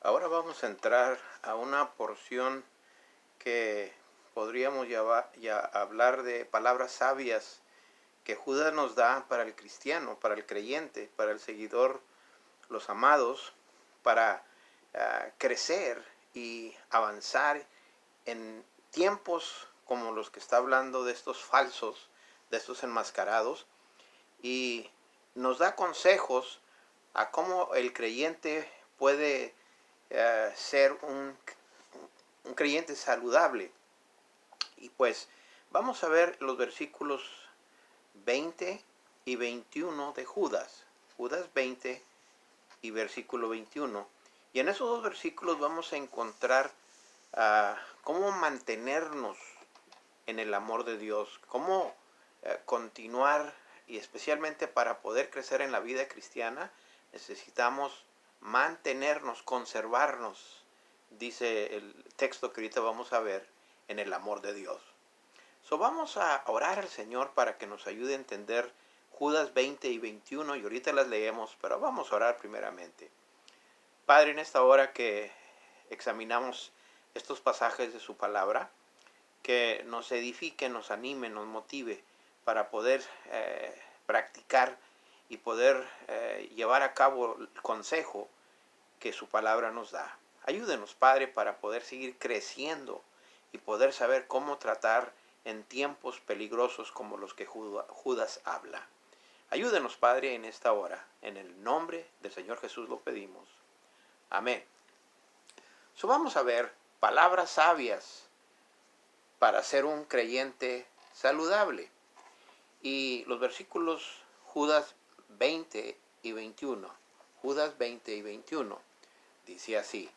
Ahora vamos a entrar a una porción que podríamos ya hablar de palabras sabias que Judas nos da para el cristiano, para el creyente, para el seguidor, los amados, para crecer y avanzar en tiempos como los que está hablando de estos falsos, de estos enmascarados, y nos da consejos a cómo el creyente puede ser un creyente saludable. Y pues vamos a ver los versículos 20 y 21 de Judas. Judas 20 y versículo 21. Y en esos dos versículos vamos a encontrar cómo mantenernos en el amor de Dios, cómo continuar, y especialmente para poder crecer en la vida cristiana necesitamos mantenernos, conservarnos, dice el texto que ahorita vamos a ver, en el amor de Dios. Vamos a orar al Señor para que nos ayude a entender Judas 20 y 21, y ahorita las leemos, pero vamos a orar primeramente. Padre, en esta hora que examinamos estos pasajes de su palabra, que nos edifique, nos anime, nos motive para poder practicar y poder llevar a cabo el consejo que su palabra nos da. Ayúdenos, Padre, para poder seguir creciendo y poder saber cómo tratar en tiempos peligrosos como los que Judas habla. Ayúdenos, Padre, en esta hora. En el nombre del Señor Jesús lo pedimos. Amén. Vamos a ver palabras sabias para ser un creyente saludable. Y los versículos Judas 20 y 21. Judas 20 y 21. Dice así: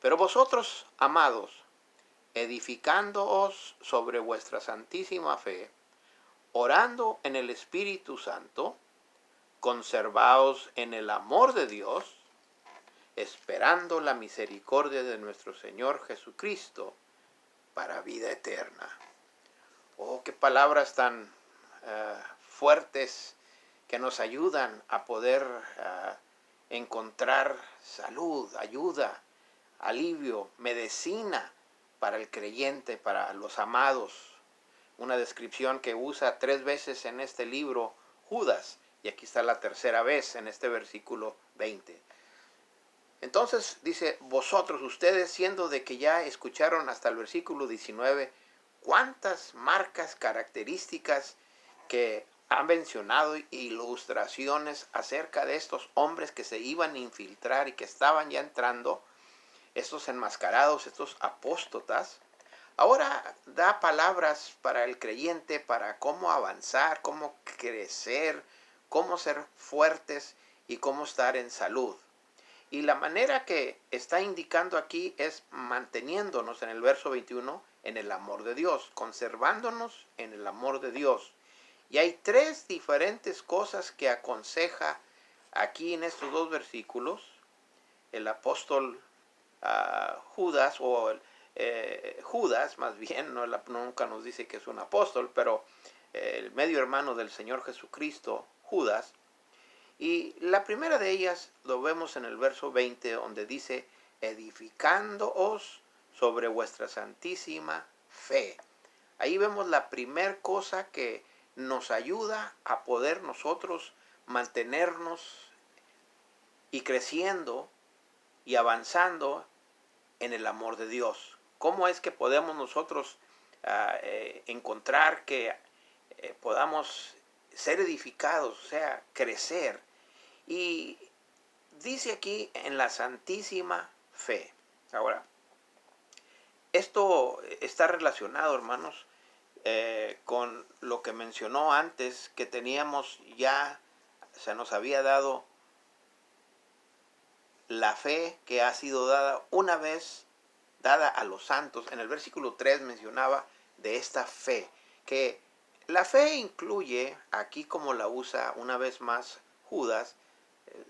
Pero vosotros, amados, edificándoos sobre vuestra santísima fe, orando en el Espíritu Santo, conservaos en el amor de Dios, esperando la misericordia de nuestro Señor Jesucristo para vida eterna. Oh, qué palabras tan fuertes que nos ayudan a poder encontrar salud, ayuda, alivio, medicina para el creyente, para los amados. Una descripción que usa 3 veces en este libro Judas, y aquí está la tercera vez en este versículo 20. Entonces dice, vosotros, ustedes, siendo de que ya escucharon hasta el versículo 19, cuántas marcas, características que han mencionado, ilustraciones acerca de estos hombres que se iban a infiltrar y que estaban ya entrando, estos enmascarados, estos apóstatas. Ahora da palabras para el creyente, para cómo avanzar, cómo crecer, cómo ser fuertes y cómo estar en salud. Y la manera que está indicando aquí es manteniéndonos en el verso 21 en el amor de Dios, conservándonos en el amor de Dios. Y hay 3 diferentes cosas que aconseja aquí en estos 2 versículos el apóstol Judas, o Judas más bien, nunca nos dice que es un apóstol, pero el medio hermano del Señor Jesucristo, Judas. Y la primera de ellas lo vemos en el verso 20, donde dice, edificándoos sobre vuestra santísima fe. Ahí vemos la primera cosa que nos ayuda a poder nosotros mantenernos y creciendo y avanzando en el amor de Dios. ¿Cómo es que podemos nosotros encontrar que podamos ser edificados, o sea, crecer? Y dice aquí en la santísima fe. Ahora, esto está relacionado, hermanos, con lo que mencionó antes, que teníamos ya, se nos había dado la fe que ha sido dada una vez, dada a los santos. En el versículo 3 mencionaba de esta fe, que la fe incluye, aquí como la usa una vez más Judas,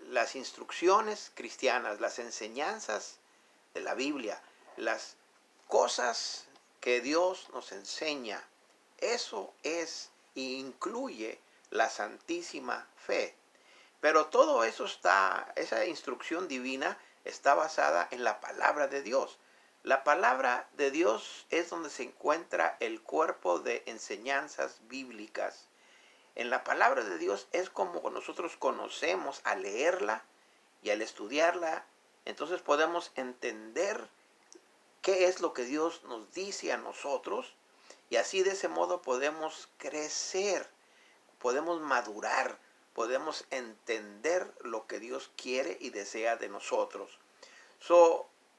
las instrucciones cristianas, las enseñanzas de la Biblia, las cosas que Dios nos enseña. Eso es e incluye la santísima fe. Pero todo eso está, esa instrucción divina está basada en la palabra de Dios. La palabra de Dios es donde se encuentra el cuerpo de enseñanzas bíblicas. En la palabra de Dios es como nosotros conocemos al leerla y al estudiarla. Entonces podemos entender qué es lo que Dios nos dice a nosotros, y así de ese modo podemos crecer, podemos madurar, podemos entender lo que Dios quiere y desea de nosotros.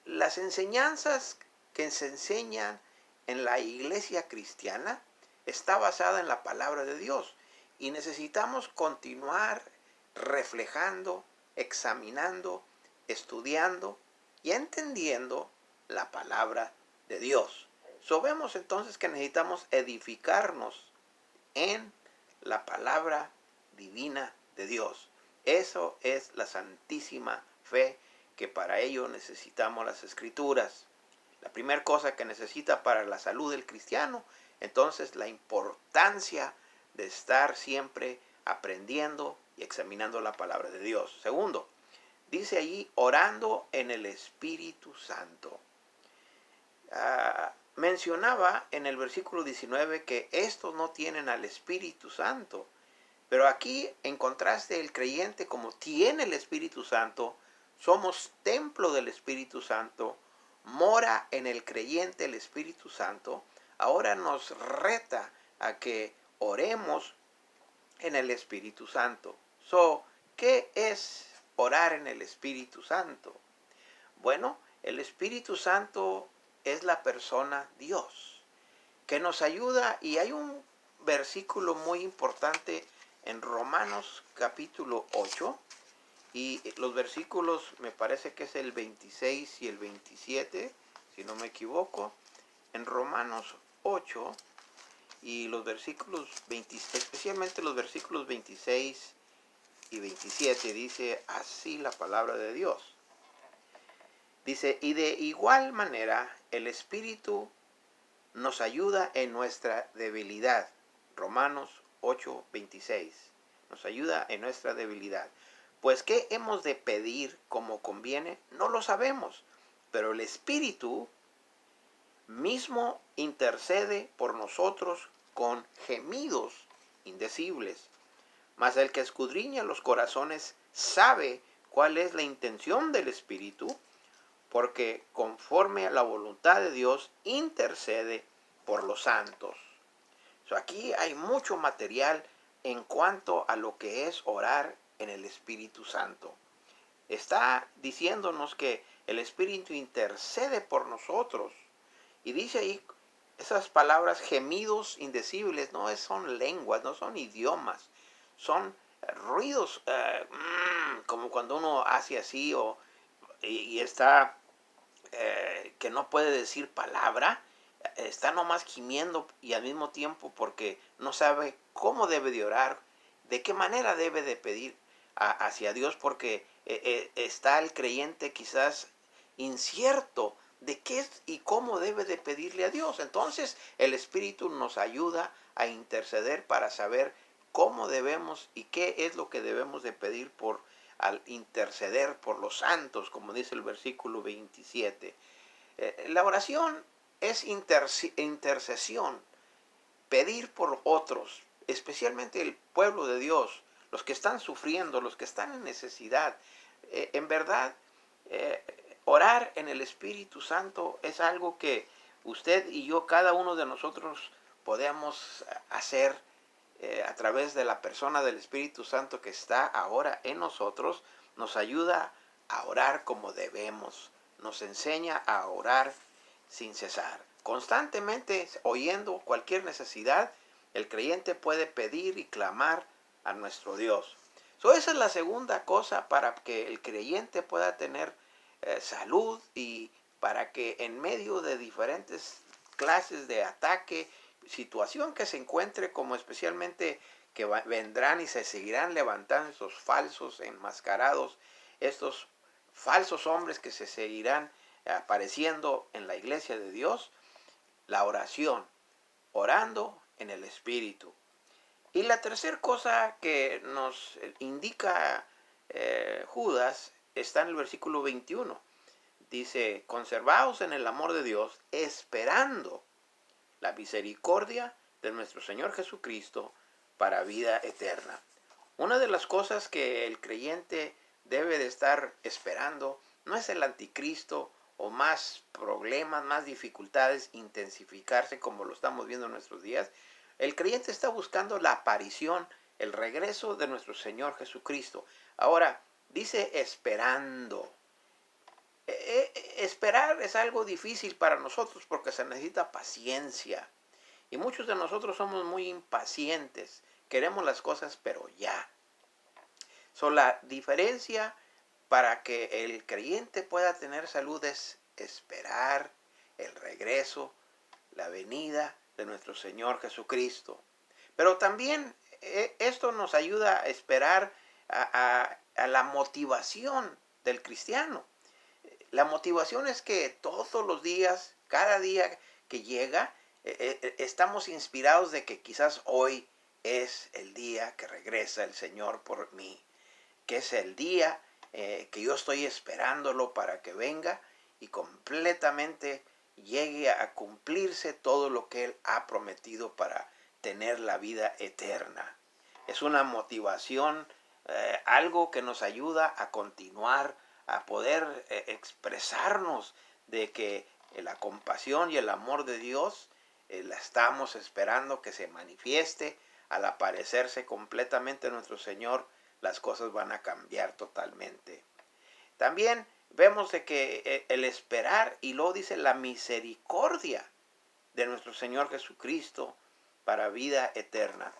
Las enseñanzas que se enseñan en la iglesia cristiana está basada en la palabra de Dios, y necesitamos continuar reflejando, examinando, estudiando y entendiendo la palabra de Dios. Vemos entonces que necesitamos edificarnos en la palabra divina de Dios. Eso es la santísima fe, que para ello necesitamos las escrituras. La primera cosa que necesita para la salud del cristiano, entonces, la importancia de estar siempre aprendiendo y examinando la palabra de Dios. Segundo, dice allí, orando en el Espíritu Santo. Mencionaba en el versículo 19 que estos no tienen al Espíritu Santo. Pero aquí, en contraste, el creyente, como tiene el Espíritu Santo, somos templo del Espíritu Santo, mora en el creyente el Espíritu Santo, ahora nos reta a que oremos en el Espíritu Santo. ¿Qué es orar en el Espíritu Santo? Bueno, el Espíritu Santo es la persona Dios, que nos ayuda, y hay un versículo muy importante en Romanos capítulo 8, y los versículos, me parece que es el 26 y el 27, si no me equivoco, en Romanos 8, y los versículos 20, especialmente los versículos 26 y 27, dice así la palabra de Dios. Dice, y de igual manera el Espíritu nos ayuda en nuestra debilidad. Romanos 8:26. Nos ayuda en nuestra debilidad. Pues ¿qué hemos de pedir como conviene? No lo sabemos. Pero el Espíritu mismo intercede por nosotros con gemidos indecibles. Mas el que escudriña los corazones sabe cuál es la intención del Espíritu, porque conforme a la voluntad de Dios intercede por los santos. Aquí hay mucho material en cuanto a lo que es orar en el Espíritu Santo. Está diciéndonos que el Espíritu intercede por nosotros. Y dice ahí esas palabras, gemidos indecibles, no son lenguas, no son idiomas, son ruidos, como cuando uno hace así y está que no puede decir palabra, está nomás gimiendo, y al mismo tiempo porque no sabe cómo debe de orar, de qué manera debe de pedir hacia Dios, porque está el creyente quizás incierto de qué y cómo debe de pedirle a Dios. Entonces el Espíritu nos ayuda a interceder para saber cómo debemos y qué es lo que debemos de pedir al interceder por los santos, como dice el versículo 27. La oración es intercesión, pedir por otros, especialmente el pueblo de Dios, los que están sufriendo, los que están en necesidad. En verdad, orar en el Espíritu Santo es algo que usted y yo, cada uno de nosotros, podemos hacer a través de la persona del Espíritu Santo que está ahora en nosotros. Nos ayuda a orar como debemos, nos enseña a orar sin cesar. Constantemente oyendo cualquier necesidad, el creyente puede pedir y clamar a nuestro Dios. Esa es la segunda cosa para que el creyente pueda tener salud, y para que en medio de diferentes clases de ataque, situación que se encuentre, como especialmente que vendrán y se seguirán levantando estos falsos enmascarados, estos falsos hombres que se seguirán apareciendo en la iglesia de Dios, la oración, orando en el Espíritu. Y la tercera cosa que nos indica Judas está en el versículo 21. Dice, conservaos en el amor de Dios, esperando la misericordia de nuestro Señor Jesucristo para vida eterna. Una de las cosas que el creyente debe de estar esperando no es el anticristo o más problemas, más dificultades, intensificarse como lo estamos viendo en nuestros días. El creyente está buscando la aparición, el regreso de nuestro Señor Jesucristo. Ahora, dice esperando. Esperar es algo difícil para nosotros porque se necesita paciencia. Y muchos de nosotros somos muy impacientes. Queremos las cosas pero ya. La diferencia para que el creyente pueda tener salud es esperar el regreso, la venida de nuestro Señor Jesucristo. Pero también esto nos ayuda a esperar a la motivación del cristiano. La motivación es que todos los días, cada día que llega, estamos inspirados de que quizás hoy es el día que regresa el Señor por mí, que es el día que yo estoy esperándolo para que venga y completamente llegue a cumplirse todo lo que Él ha prometido para tener la vida eterna. Es una motivación, algo que nos ayuda a continuar, a poder expresarnos de que la compasión y el amor de Dios la estamos esperando que se manifieste. Al aparecerse completamente nuestro Señor, las cosas van a cambiar totalmente. También vemos de que el esperar, y luego dice la misericordia de nuestro Señor Jesucristo para vida eterna.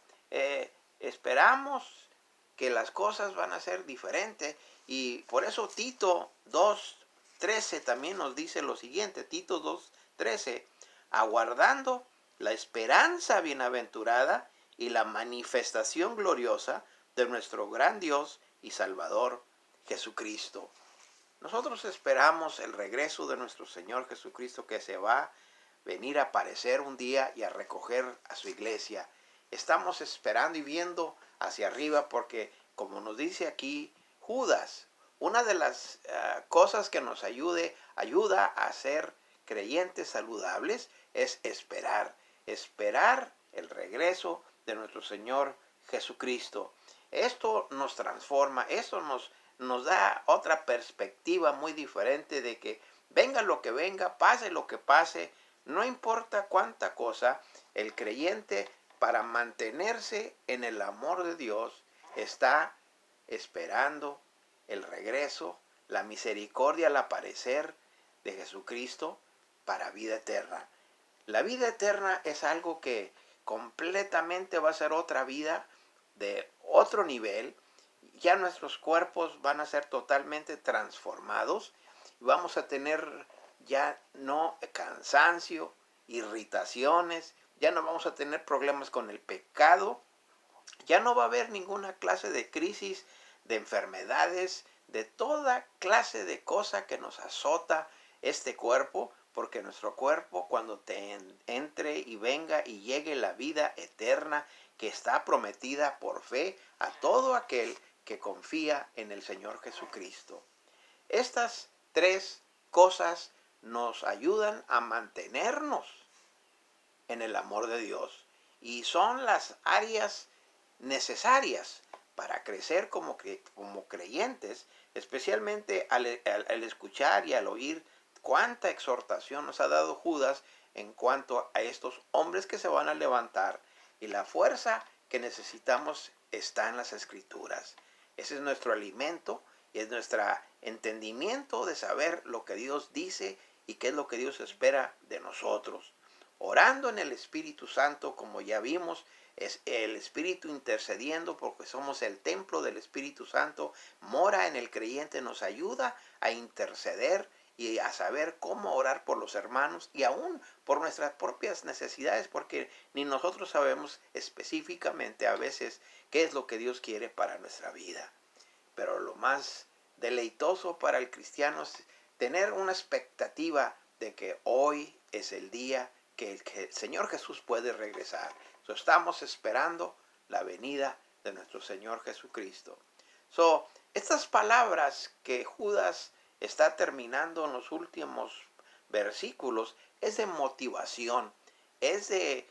Esperamos que las cosas van a ser diferentes, y por eso Tito 2:13 también nos dice lo siguiente. Tito 2:13, aguardando la esperanza bienaventurada y la manifestación gloriosa de nuestro gran Dios y Salvador Jesucristo. Nosotros esperamos el regreso de nuestro Señor Jesucristo, que se va a venir a aparecer un día y a recoger a su iglesia. Estamos esperando y viendo hacia arriba porque, como nos dice aquí Judas, una de las cosas que nos ayuda a ser creyentes saludables es esperar el regreso de nuestro Señor Jesucristo. Esto nos transforma, esto nos da otra perspectiva muy diferente de que venga lo que venga, pase lo que pase, no importa cuánta cosa, el creyente, para mantenerse en el amor de Dios, está esperando el regreso, la misericordia al aparecer de Jesucristo para vida eterna. La vida eterna es algo que completamente va a ser otra vida de otro nivel. Ya nuestros cuerpos van a ser totalmente transformados y vamos a tener ya no cansancio, irritaciones, ya no vamos a tener problemas con el pecado, ya no va a haber ninguna clase de crisis, de enfermedades, de toda clase de cosa que nos azota este cuerpo, porque nuestro cuerpo, cuando te entre y venga y llegue la vida eterna que está prometida por fe a todo aquel que confía en el Señor Jesucristo. Estas tres cosas nos ayudan a mantenernos en el amor de Dios y son las áreas necesarias para crecer como creyentes, especialmente al escuchar y al oír cuánta exhortación nos ha dado Judas en cuanto a estos hombres que se van a levantar, y la fuerza que necesitamos está en las Escrituras. Ese es nuestro alimento y es nuestro entendimiento de saber lo que Dios dice y qué es lo que Dios espera de nosotros. Orando en el Espíritu Santo, como ya vimos, es el Espíritu intercediendo porque somos el templo del Espíritu Santo, mora en el creyente, nos ayuda a interceder y a saber cómo orar por los hermanos y aún por nuestras propias necesidades, porque ni nosotros sabemos específicamente a veces qué es lo que Dios quiere para nuestra vida. Pero lo más deleitoso para el cristiano es tener una expectativa de que hoy es el día que el Señor Jesús puede regresar. Estamos esperando la venida de nuestro Señor Jesucristo. Estas palabras que Judas está terminando en los últimos versículos es de motivación, es de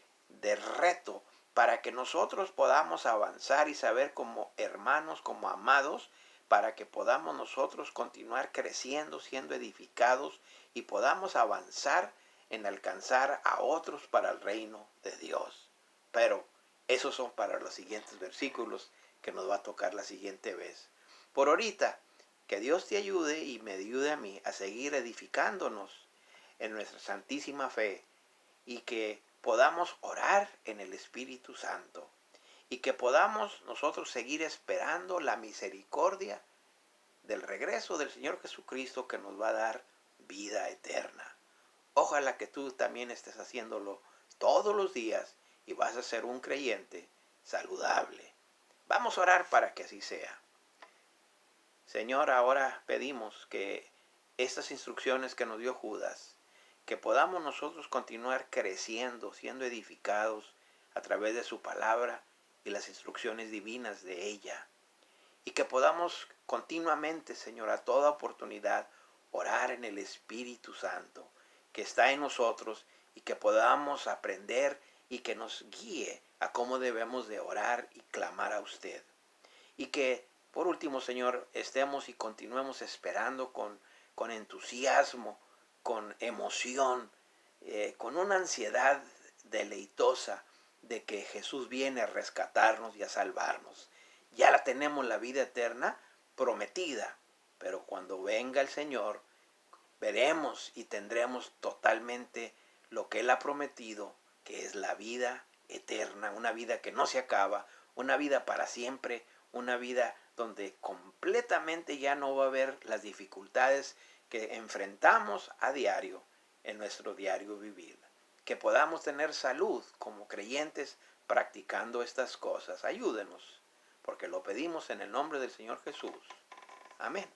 reto para que nosotros podamos avanzar y saber como hermanos, como amados, para que podamos nosotros continuar creciendo, siendo edificados y podamos avanzar en alcanzar a otros para el reino de Dios. Pero esos son para los siguientes versículos que nos va a tocar la siguiente vez. Por ahorita, que Dios te ayude y me ayude a mí a seguir edificándonos en nuestra santísima fe y que podamos orar en el Espíritu Santo y que podamos nosotros seguir esperando la misericordia del regreso del Señor Jesucristo que nos va a dar vida eterna. Ojalá que tú también estés haciéndolo todos los días y vas a ser un creyente saludable. Vamos a orar para que así sea. Señor, ahora pedimos que estas instrucciones que nos dio Judas, que podamos nosotros continuar creciendo, siendo edificados a través de su palabra y las instrucciones divinas de ella. Y que podamos continuamente, Señor, a toda oportunidad, orar en el Espíritu Santo que está en nosotros y que podamos aprender y que nos guíe a cómo debemos de orar y clamar a usted. Y que, por último, Señor, estemos y continuemos esperando con entusiasmo, con emoción, con una ansiedad deleitosa de que Jesús viene a rescatarnos y a salvarnos. Ya la tenemos la vida eterna prometida, pero cuando venga el Señor, veremos y tendremos totalmente lo que Él ha prometido, que es la vida eterna, una vida que no se acaba, una vida para siempre, una vida donde completamente ya no va a haber las dificultades que enfrentamos a diario en nuestro diario vivir. Que podamos tener salud como creyentes practicando estas cosas. Ayúdenos, porque lo pedimos en el nombre del Señor Jesús. Amén.